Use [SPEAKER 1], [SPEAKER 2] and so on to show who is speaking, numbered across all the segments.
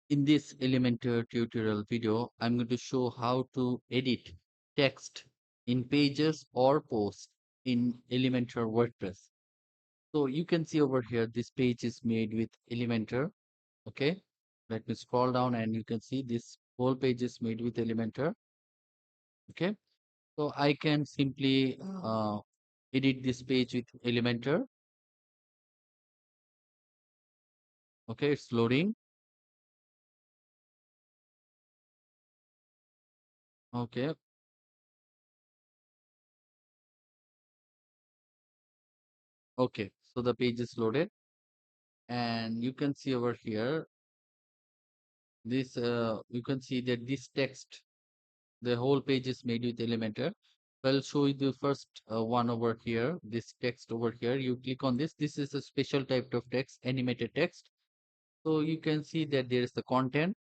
[SPEAKER 1] In this Elementor tutorial video, I'm going to show how to edit text in pages or posts in Elementor WordPress. So you can see over here, this page is made with Elementor. Okay, let me scroll down and you can see this whole page is made with Elementor. Okay, so I can simply edit this page with Elementor. Okay, it's loading. Okay, okay, so the page is loaded and you can see over here this you can see that this text, the whole page is made with Elementor. I'll show you the first one over here, this text over here. You click on this. This is a special type of text, animated text. So you can see that there is the content.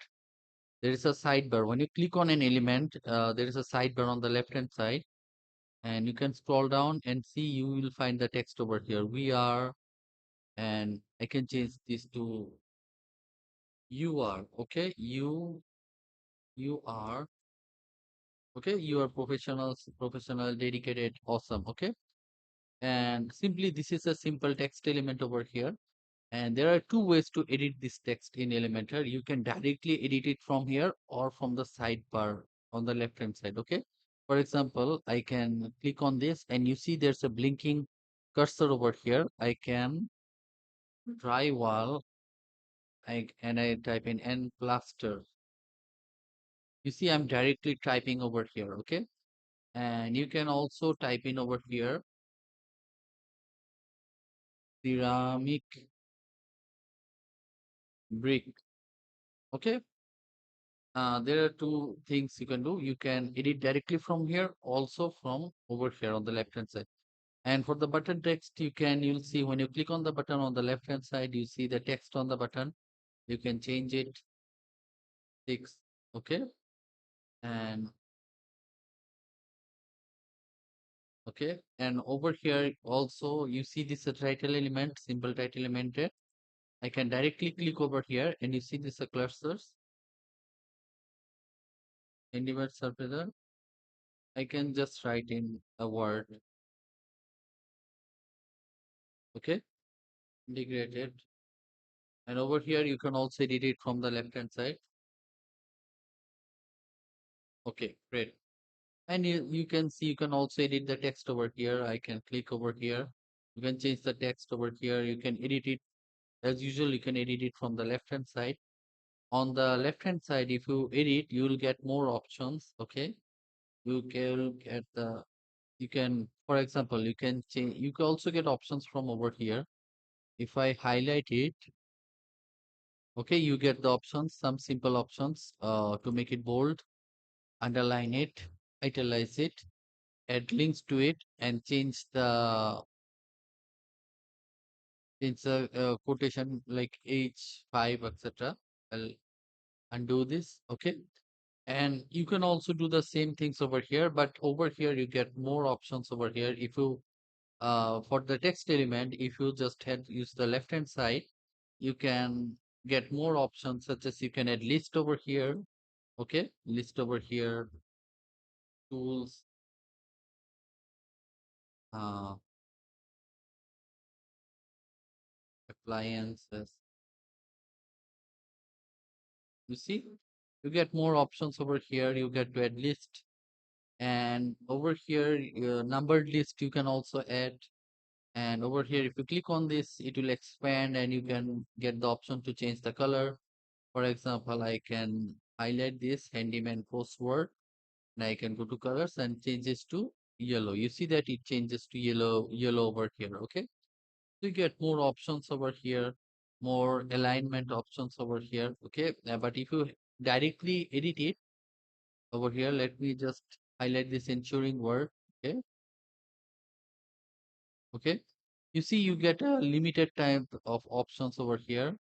[SPEAKER 1] There is a sidebar. When you click on an element, there is a sidebar on the left hand side, and you can scroll down and see you will find the text over here. We are, and I can change this to you are. Okay, you are. Okay, you are professionals, professional, dedicated, awesome. Okay, and simply this is a simple text element over here. And there are two ways to edit this text in Elementor. You can directly edit it from here or from the sidebar on the left hand side. Okay, for example, I can click on this and you see there's a blinking cursor over here. I can drywall and I type in n plaster. You see I'm directly typing over here. Okay, and you can also type in over here ceramic brick. Okay, there are two things you can do. You can edit directly from here, also from over here on the left hand side. And for the button text, you'll see when you click on the button on the left hand side, you see the text on the button. You can change it, text, okay, and okay, and over here also you see this title element, simple title element. I can directly click over here, and you see this cursors, anywhere surface. I can just write in a word, okay, integrated. And over here, you can also edit it from the left hand side. Okay, great. And you can see you can also edit the text over here. I can click over here. You can change the text over here. You can edit it as usual. You can edit it from the left hand side. On the left hand side, if you edit, you will get more options. Okay, you can get the you can, for example, you can change. You can also get options from over here. If I highlight it, okay, you get the options, some simple options to make it bold, underline it, italize it, add links to it, and change the quotation like H5, etc. I'll undo this. Okay. And you can also do the same things over here, but over here you get more options over here. If you for the text element, if you just had use the left hand side, you can get more options such as you can add list over here. Okay, list over here, tools, uh, appliances. You see, you get more options over here. You get to add list, and over here, numbered list you can also add. And over here, if you click on this, it will expand, and you can get the option to change the color. For example, I can highlight this handyman post word, and I can go to colors and changes to yellow. You see that it changes to yellow over here. Okay. You get more options over here, more alignment options over here. Okay, but if you directly edit it over here, let me just highlight this ensuring word. Okay, okay, you see you get a limited type of options over here.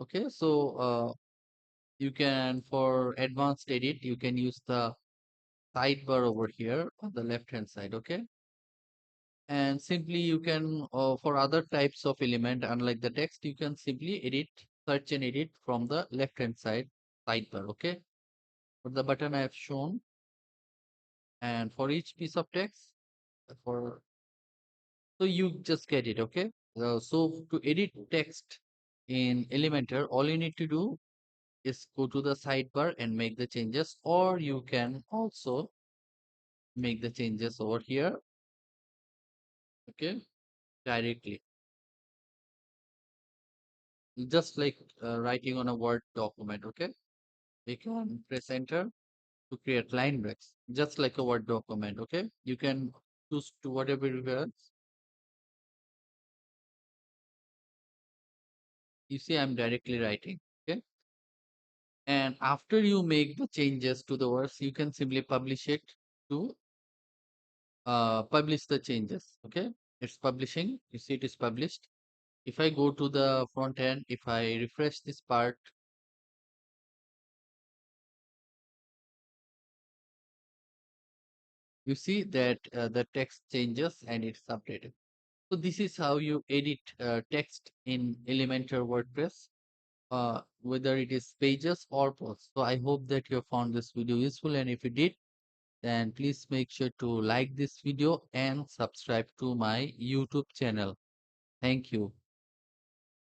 [SPEAKER 1] Okay, so you can, for advanced edit, you can use the sidebar over here on the left hand side. Okay, and simply you can for other types of element, unlike the text, you can simply edit search and edit from the left hand side sidebar. Okay, for the button I have shown, and for each piece of text, for so you just get it. Okay, so to edit text in Elementor, all you need to do is go to the sidebar and make the changes, or you can also make the changes over here. Okay, directly, just like writing on a Word document. Okay, you can press enter to create line breaks, just like a Word document. Okay, you can choose to whatever you want. You see, I'm directly writing. Okay, and after you make the changes to the words, you can simply publish it to publish the changes. Okay, it's publishing. You see, it is published. If I go to the front end, if I refresh this part, you see that the text changes and it's updated. So this is how you edit text in Elementor WordPress, whether it is pages or posts. So I hope that you have found this video useful, and if you did, then please make sure to like this video and subscribe to my YouTube channel. Thank you.